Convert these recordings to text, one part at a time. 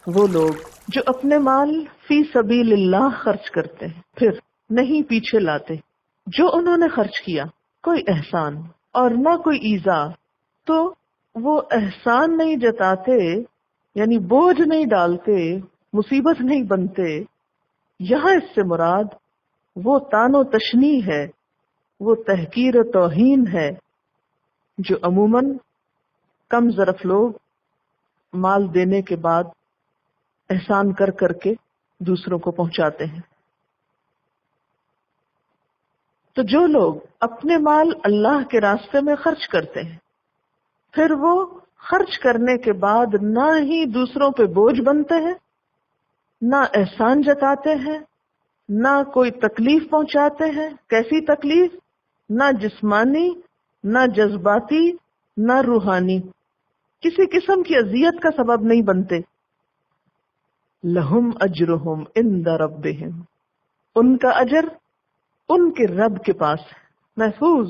وہ لوگ جو اپنے مال فی سبیل اللہ خرچ کرتے ہیں، پھر نہیں پیچھے لاتے جو انہوں نے خرچ کیا، کوئی احسان اور نہ کوئی ایذا، تو وہ احسان نہیں جتاتے، یعنی بوجھ نہیں ڈالتے، مصیبت نہیں بنتے۔ یہاں اس سے مراد وہ تان و تشنیع ہے، وہ تحقیر و توہین ہے جو عموماً کم ظرف لوگ مال دینے کے بعد احسان کر کر کے دوسروں کو پہنچاتے ہیں۔ تو جو لوگ اپنے مال اللہ کے راستے میں خرچ کرتے ہیں، پھر وہ خرچ کرنے کے بعد نہ ہی دوسروں پہ بوجھ بنتے ہیں، نہ احسان جتاتے ہیں، نہ کوئی تکلیف پہنچاتے ہیں۔ کیسی تکلیف؟ نہ جسمانی، نہ جذباتی، نہ روحانی، کسی قسم کی اذیت کا سبب نہیں بنتے۔ لہم اجرہم عند ربہم، ان کا اجر ان کے رب کے پاس ہے، محفوظ۔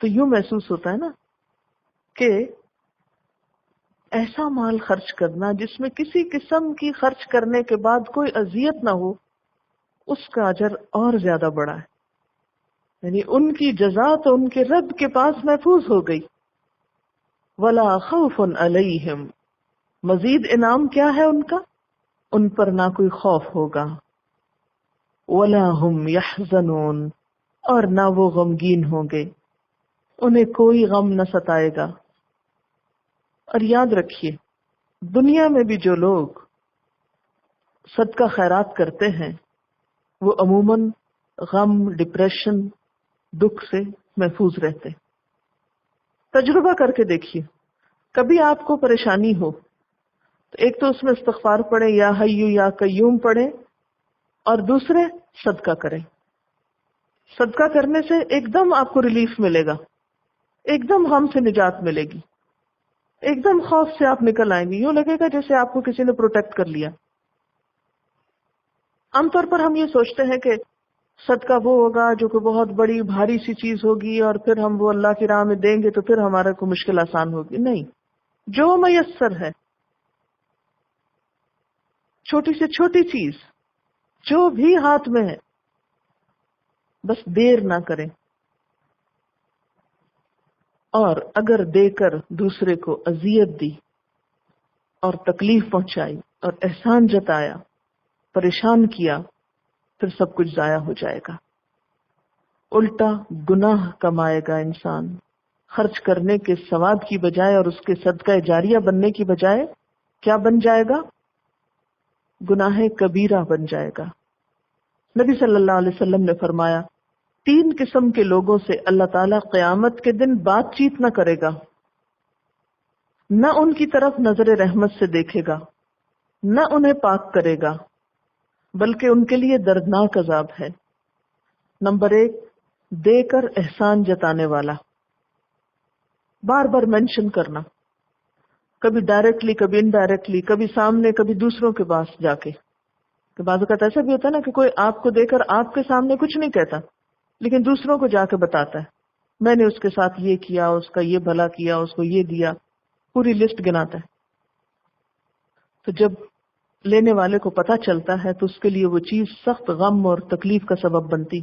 تو یوں محسوس ہوتا ہے نا کہ ایسا مال خرچ کرنا جس میں کسی قسم کی خرچ کرنے کے بعد کوئی اذیت نہ ہو، اس کا اجر اور زیادہ بڑا ہے، یعنی ان کی جزا تو ان کے رب کے پاس محفوظ ہو گئی۔ ولا خوف علیہم، مزید انعام کیا ہے ان کا؟ ان پر نہ کوئی خوف ہوگا، ولا ہم یحزنون، اور نہ وہ غمگین ہوں گے، انہیں کوئی غم نہ ستائے گا۔ اور یاد رکھیے، دنیا میں بھی جو لوگ صدقہ خیرات کرتے ہیں وہ عموماً غم، ڈپریشن، دکھ سے محفوظ رہتے۔ تجربہ کر کے دیکھیے، کبھی آپ کو پریشانی ہو تو ایک تو اس میں استغفار پڑھیں، یا حی یا قیوم پڑھیں، اور دوسرے صدقہ کریں۔ صدقہ کرنے سے ایک دم آپ کو ریلیف ملے گا، ایک دم غم سے نجات ملے گی، ایک دم خوف سے آپ نکل آئیں گے، یوں لگے گا جیسے آپ کو کسی نے پروٹیکٹ کر لیا۔ عام طور پر ہم یہ سوچتے ہیں کہ صدقہ وہ ہوگا جو کہ بہت بڑی بھاری سی چیز ہوگی اور پھر ہم وہ اللہ کی راہ میں دیں گے تو پھر ہمارا کوئی مشکل آسان ہوگی۔ نہیں، جو میسر ہے، چھوٹی سے چھوٹی چیز جو بھی ہاتھ میں ہے، بس دیر نہ کریں، اور اگر دے کر دوسرے کو اذیت دی اور تکلیف پہنچائی اور احسان جتایا، پریشان کیا، پھر سب کچھ ضائع ہو جائے گا، الٹا گناہ کمائے گا انسان۔ خرچ کرنے کے ثواب کی بجائے اور اس کے صدقہ جاریہ بننے کی بجائے کیا بن جائے گا؟ گناہ کبیرہ بن جائے گا۔ نبی صلی اللہ علیہ وسلم نے فرمایا، 3 قسم کے لوگوں سے اللہ تعالیٰ قیامت کے دن بات چیت نہ کرے گا، نہ ان کی طرف نظر رحمت سے دیکھے گا، نہ انہیں پاک کرے گا، بلکہ ان کے لیے دردناک عذاب ہے۔ نمبر 1، دے کر احسان جتانے والا، بار بار مینشن کرنا، کبھی ڈائریکٹلی، کبھی انڈائریکٹلی، کبھی سامنے، کبھی دوسروں کے پاس جا کے۔ کہ بعض اوقات ایسا بھی ہوتا ہے نا کہ کوئی آپ کو دے کر آپ کے سامنے کچھ نہیں کہتا، لیکن دوسروں کو جا کے بتاتا ہے، میں نے اس کے ساتھ یہ کیا، اس کا یہ بھلا کیا، اس کو یہ دیا، پوری لسٹ گناتا ہے۔ تو جب لینے والے کو پتہ چلتا ہے تو اس کے لیے وہ چیز سخت غم اور تکلیف کا سبب بنتی،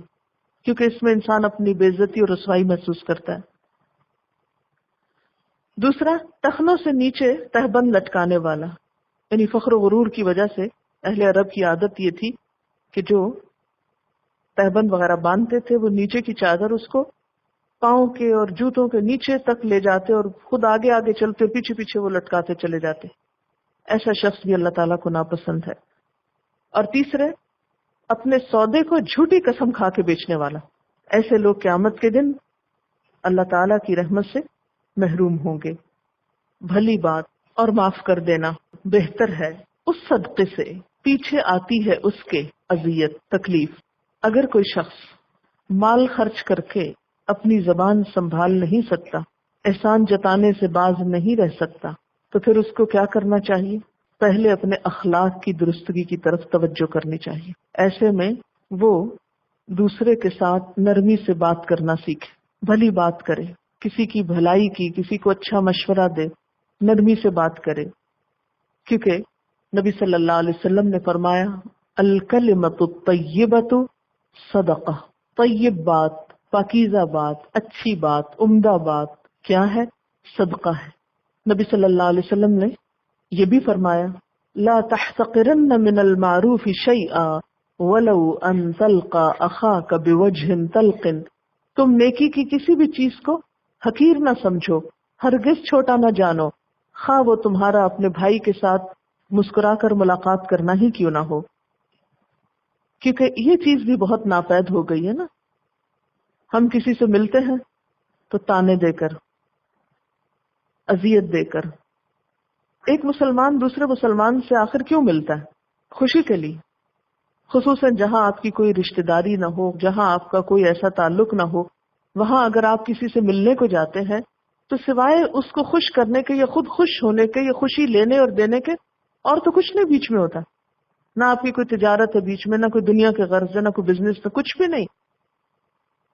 کیونکہ اس میں انسان اپنی بے عزتی اور رسوائی محسوس کرتا ہے۔ دوسرا، ٹخنوں سے نیچے تہبند لٹکانے والا، یعنی فخر و غرور کی وجہ سے اہل عرب کی عادت یہ تھی کہ جو تہبند وغیرہ باندھتے تھے وہ نیچے کی چادر اس کو پاؤں کے اور جوتوں کے نیچے تک لے جاتے اور خود آگے آگے چلتے، پیچھے پیچھے وہ لٹکاتے چلے جاتے۔ ایسا شخص بھی اللہ تعالیٰ کو ناپسند ہے۔ اور تیسرے، اپنے سودے کو جھوٹی قسم کھا کے بیچنے والا، ایسے لوگ قیامت کے دن اللہ تعالیٰ کی رحمت سے محروم ہوں گے۔ بھلی بات اور معاف کر دینا بہتر ہے اس صدقے سے پیچھے آتی ہے اس کے اذیت، تکلیف۔ اگر کوئی شخص مال خرچ کر کے اپنی زبان سنبھال نہیں سکتا، احسان جتانے سے باز نہیں رہ سکتا، تو پھر اس کو کیا کرنا چاہیے؟ پہلے اپنے اخلاق کی درستگی کی طرف توجہ کرنی چاہیے۔ ایسے میں وہ دوسرے کے ساتھ نرمی سے بات کرنا سیکھے، بھلی بات کرے، کسی کی بھلائی کی، کسی کو اچھا مشورہ دے، نرمی سے بات کرے، کیونکہ نبی صلی اللہ علیہ وسلم نے فرمایا الکلمۃ الطیبۃ صدقہ، طیب بات، پاکیزہ بات، اچھی بات، عمدہ بات کیا ہے؟ صدقہ ہے۔ نبی صلی اللہ علیہ وسلم نے یہ بھی فرمایا لا تحتقرن من المعروف شیئا ولو ان تلقى اخاک بوجہ طلق، تم نیکی کی کسی بھی چیز کو حقیر نہ سمجھو، ہرگز چھوٹا نہ جانو، خواہ وہ تمہارا اپنے بھائی کے ساتھ مسکرا کر ملاقات کرنا ہی کیوں نہ ہو۔ کیونکہ یہ چیز بھی بہت ناپید ہو گئی ہے نا، ہم کسی سے ملتے ہیں تو تانے دے کر، اذیت دے کر۔ ایک مسلمان دوسرے مسلمان سے آخر کیوں ملتا ہے؟ خوشی کے لیے، خصوصاً جہاں آپ کی کوئی رشتہ داری نہ ہو، جہاں آپ کا کوئی ایسا تعلق نہ ہو، وہاں اگر آپ کسی سے ملنے کو جاتے ہیں تو سوائے اس کو خوش کرنے کے یا خود خوش ہونے کے یا خوشی لینے اور دینے کے اور تو کچھ نہیں بیچ میں ہوتا، نہ آپ کی کوئی تجارت ہے بیچ میں، نہ کوئی دنیا کے غرض ہے، نہ کوئی بزنس، نہ کچھ بھی نہیں۔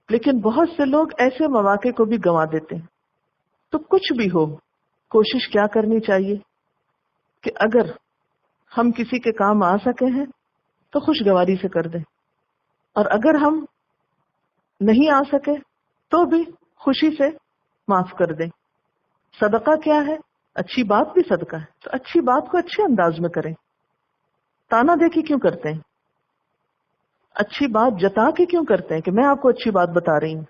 لیکن بہت سے لوگ ایسے مواقع کو بھی گنوا دیتے ہیں۔ تو کچھ بھی ہو، کوشش کیا کرنی چاہیے کہ اگر ہم کسی کے کام آ سکے ہیں تو خوشگواری سے کر دیں، اور اگر ہم نہیں آ سکے تو بھی خوشی سے معاف کر دیں۔ صدقہ کیا ہے؟ اچھی بات بھی صدقہ ہے، تو اچھی بات کو اچھے انداز میں کریں۔ تانا دیکھی کیوں کرتے ہیں؟ اچھی بات جتا کے کیوں کرتے ہیں کہ میں آپ کو اچھی بات بتا رہی ہوں؟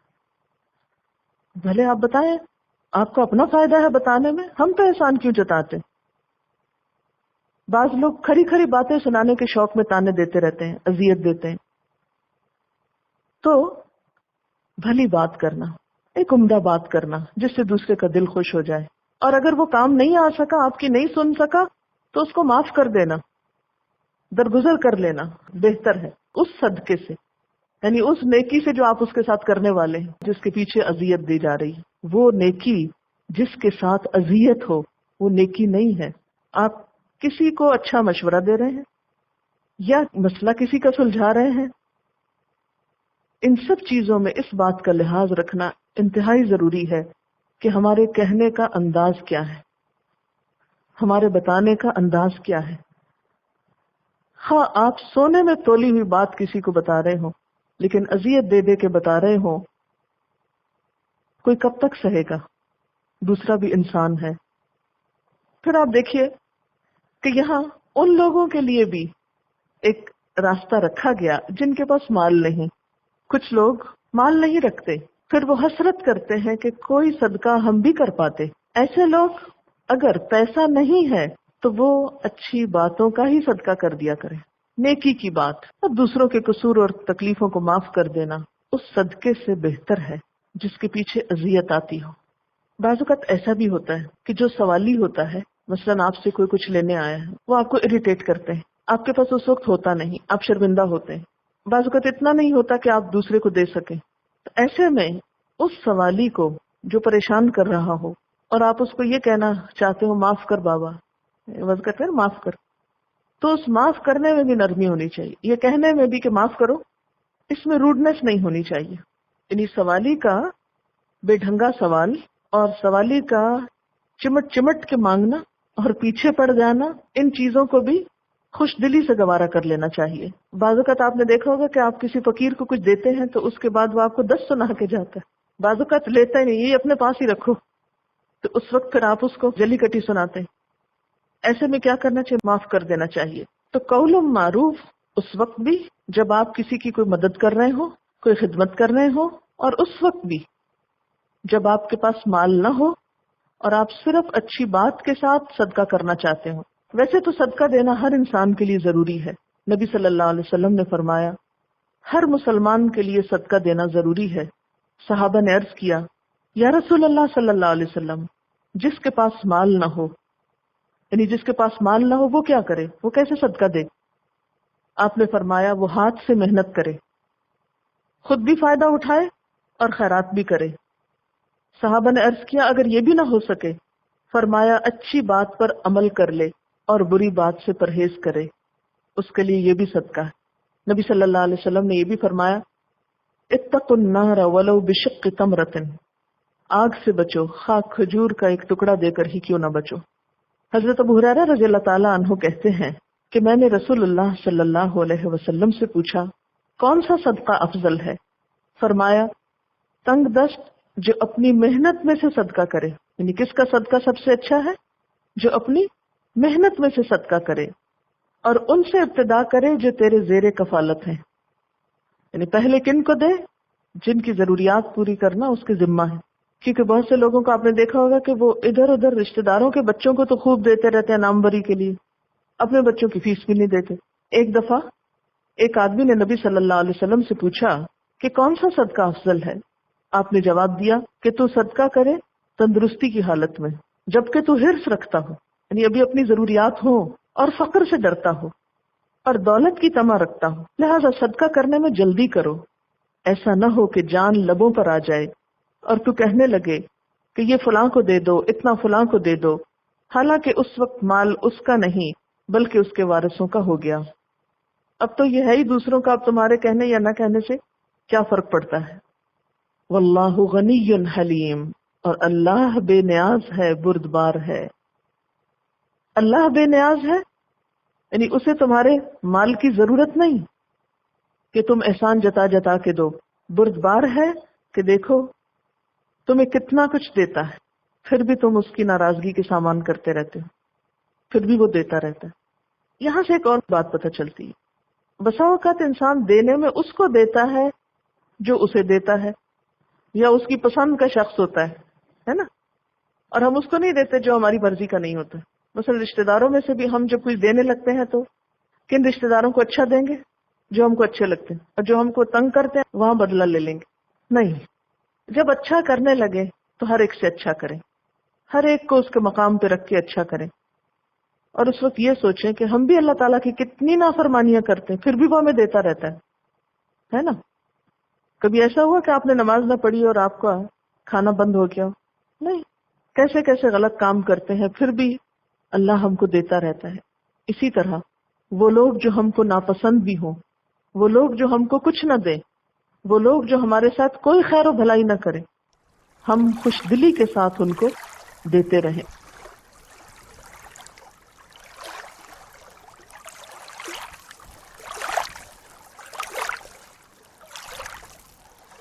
بھلے آپ بتائیں، آپ کو اپنا فائدہ ہے بتانے میں، ہم پہ احسان کیوں جتاتے ہیں؟ بعض لوگ کھری کھری باتیں سنانے کے شوق میں تانے دیتے رہتے ہیں، اذیت دیتے ہیں۔ تو بھلی بات کرنا، ایک عمدہ بات کرنا جس سے دوسرے کا دل خوش ہو جائے، اور اگر وہ کام نہیں آ سکا، آپ کی نہیں سن سکا، تو اس کو معاف کر دینا، درگزر کر لینا بہتر ہے اس صدقے سے، یعنی اس نیکی سے جو آپ اس کے ساتھ کرنے والے ہیں، جس کے پیچھے اذیت دی جا رہی ہے۔ وہ نیکی جس کے ساتھ اذیت ہو وہ نیکی نہیں ہے۔ آپ کسی کو اچھا مشورہ دے رہے ہیں یا مسئلہ کسی کا سلجھا رہے ہیں، ان سب چیزوں میں اس بات کا لحاظ رکھنا انتہائی ضروری ہے کہ ہمارے کہنے کا انداز کیا ہے، ہمارے بتانے کا انداز کیا ہے۔ ہاں، آپ سونے میں تولی ہوئی بات کسی کو بتا رہے ہوں، لیکن اذیت دے دے کے بتا رہے ہوں، کوئی کب تک سہے گا؟ دوسرا بھی انسان ہے۔ پھر آپ دیکھیے کہ یہاں ان لوگوں کے لیے بھی ایک راستہ رکھا گیا جن کے پاس مال نہیں۔ کچھ لوگ مال نہیں رکھتے، پھر وہ حسرت کرتے ہیں کہ کوئی صدقہ ہم بھی کر پاتے۔ ایسے لوگ اگر پیسہ نہیں ہے تو وہ اچھی باتوں کا ہی صدقہ کر دیا کریں، نیکی کی بات، اور دوسروں کے قصور اور تکلیفوں کو معاف کر دینا اس صدقے سے بہتر ہے جس کے پیچھے اذیت آتی ہو۔ بعض اوقات ایسا بھی ہوتا ہے کہ جو سوالی ہوتا ہے، مثلاً آپ سے کوئی کچھ لینے آیا ہے، وہ آپ کو اریٹیٹ کرتے ہیں، آپ کے پاس اس وقت ہوتا نہیں، آپ شرمندہ ہوتے ہیں، بعض اوقات اتنا نہیں ہوتا کہ آپ دوسرے کو دے سکیں۔ تو ایسے میں اس سوالی کو جو پریشان کر رہا ہو اور آپ اس کو یہ کہنا چاہتے ہو معاف کر بابا، وضع کرتے ہیں معاف کر، تو اس معاف کرنے میں بھی نرمی ہونی چاہیے، یہ کہنے میں بھی کہ معاف کرو، اس میں روڈنس نہیں ہونی چاہیے۔ یعنی سوالی کا بے ڈھنگا سوال اور سوالی کا چمٹ چمٹ کے مانگنا اور پیچھے پڑ جانا، ان چیزوں کو بھی خوش دلی سے گوارا کر لینا چاہیے۔ بعض اوقات آپ نے دیکھا ہوگا کہ آپ کسی فقیر کو کچھ دیتے ہیں تو اس کے بعد وہ آپ کو 10 سنا کے جاتا ہے، بعض اوقات لیتا ہی نہیں، یہ اپنے پاس ہی رکھو، تو اس وقت پھر آپ اس کو جلی کٹی سناتے ہیں۔ ایسے میں کیا کرنا چاہیے؟ معاف کر دینا چاہیے۔ تو قول معروف اس وقت بھی جب آپ کسی کی کوئی مدد کر رہے ہو، کوئی خدمت کر رہے ہو، اور اس وقت بھی جب آپ کے پاس مال نہ ہو اور آپ صرف اچھی بات کے ساتھ صدقہ کرنا چاہتے ہو۔ ویسے تو صدقہ دینا ہر انسان کے لیے ضروری ہے۔ نبی صلی اللہ علیہ وسلم نے فرمایا ہر مسلمان کے لیے صدقہ دینا ضروری ہے۔ صحابہ نے عرض کیا یا رسول اللہ صلی اللہ علیہ وسلم، جس کے پاس مال نہ ہو، یعنی جس کے پاس مال نہ ہو وہ کیا کرے، وہ کیسے صدقہ دے؟ آپ نے فرمایا وہ ہاتھ سے محنت کرے، خود بھی فائدہ اٹھائے اور خیرات بھی کرے۔ صحابہ نے عرض کیا اگر یہ بھی نہ ہو سکے، فرمایا اچھی بات پر عمل کر لے اور بری بات سے پرہیز کرے، اس کے لیے یہ بھی صدقہ ہے۔ نبی صلی اللہ علیہ وسلم نے یہ بھی فرمایا اتقوا النار ولو بشق تمرۃ، آگ سے بچو، خواہ کھجور کا ایک ٹکڑا دے کر ہی کیوں نہ بچو۔ حضرت ابو ہریرہ رضی اللہ تعالیٰ عنہ کہتے ہیں کہ میں نے رسول اللہ صلی اللہ علیہ وسلم سے پوچھا کون سا صدقہ افضل ہے؟ فرمایا تنگ دست جو اپنی محنت میں سے صدقہ کرے، یعنی کس کا صدقہ سب سے اچھا ہے؟ جو اپنی محنت میں سے صدقہ کرے، اور ان سے ابتدا کرے جو تیرے زیر کفالت ہیں، یعنی پہلے کن کو دے؟ جن کی ضروریات پوری کرنا اس کے ذمہ ہے. کیونکہ بہت سے لوگوں کو آپ نے دیکھا ہوگا کہ وہ ادھر ادھر رشتہ داروں کے بچوں کو تو خوب دیتے رہتے ہیں نام بری کے لیے، اپنے بچوں کی فیس بھی نہیں دیتے. ایک دفعہ ایک آدمی نے نبی صلی اللہ علیہ وسلم سے پوچھا کہ کون سا صدقہ افضل ہے؟ آپ نے جواب دیا کہ تو صدقہ کرے تندرستی کی حالت میں، جبکہ تو حرص رکھتا ہو، یعنی ابھی اپنی ضروریات ہو اور فقر سے ڈرتا ہو اور دولت کی طمع رکھتا ہو، لہذا صدقہ کرنے میں جلدی کرو، ایسا نہ ہو کہ جان لبوں پر آ جائے اور تو کہنے لگے کہ یہ فلاں کو دے دو، اتنا فلاں کو دے دو، حالانکہ اس وقت مال اس کا نہیں بلکہ اس کے وارثوں کا ہو گیا. اب تو یہ ہے ہی دوسروں کا، اب تمہارے کہنے یا نہ کہنے سے کیا فرق پڑتا ہے. واللہ غنی حلیم، اور اللہ بے نیاز ہے، بردبار ہے. اللہ بے نیاز ہے یعنی اسے تمہارے مال کی ضرورت نہیں کہ تم احسان جتا جتا کے دو. بردبار ہے کہ دیکھو تمہیں کتنا کچھ دیتا ہے، پھر بھی تم اس کی ناراضگی کے سامان کرتے رہتے ہو، پھر بھی وہ دیتا رہتا ہے. یہاں سے ایک اور بات پتہ چلتی ہے، بسا اوقات انسان دینے میں اس کو دیتا ہے جو اسے دیتا ہے یا اس کی پسند کا شخص ہوتا ہے نا، اور ہم اس کو نہیں دیتے جو ہماری مرضی کا نہیں ہوتا. مثلا رشتہ داروں میں سے بھی ہم جب کچھ دینے لگتے ہیں تو کن رشتہ داروں کو اچھا دیں گے؟ جو ہم کو اچھے لگتے ہیں، اور جو ہم کو تنگ کرتے ہیں وہاں بدلہ لے لیں گے. نہیں، جب اچھا کرنے لگے تو ہر ایک سے اچھا کریں، ہر ایک کو اس کے مقام پہ رکھ کے اچھا کریں. اور اس وقت یہ سوچیں کہ ہم بھی اللہ تعالیٰ کی کتنی نافرمانیاں کرتے ہیں، پھر بھی وہ ہمیں دیتا رہتا ہے نا. کبھی ایسا ہوا کہ آپ نے نماز نہ پڑھی اور آپ کا کھانا بند ہو گیا؟ نہیں، کیسے کیسے غلط کام کرتے ہیں پھر بھی اللہ ہم کو دیتا رہتا ہے. اسی طرح وہ لوگ جو ہم کو ناپسند بھی ہوں، وہ لوگ جو ہم کو کچھ نہ دیں، وہ لوگ جو ہمارے ساتھ کوئی خیر و بھلائی نہ کریں، ہم خوش دلی کے ساتھ ان کو دیتے رہیں.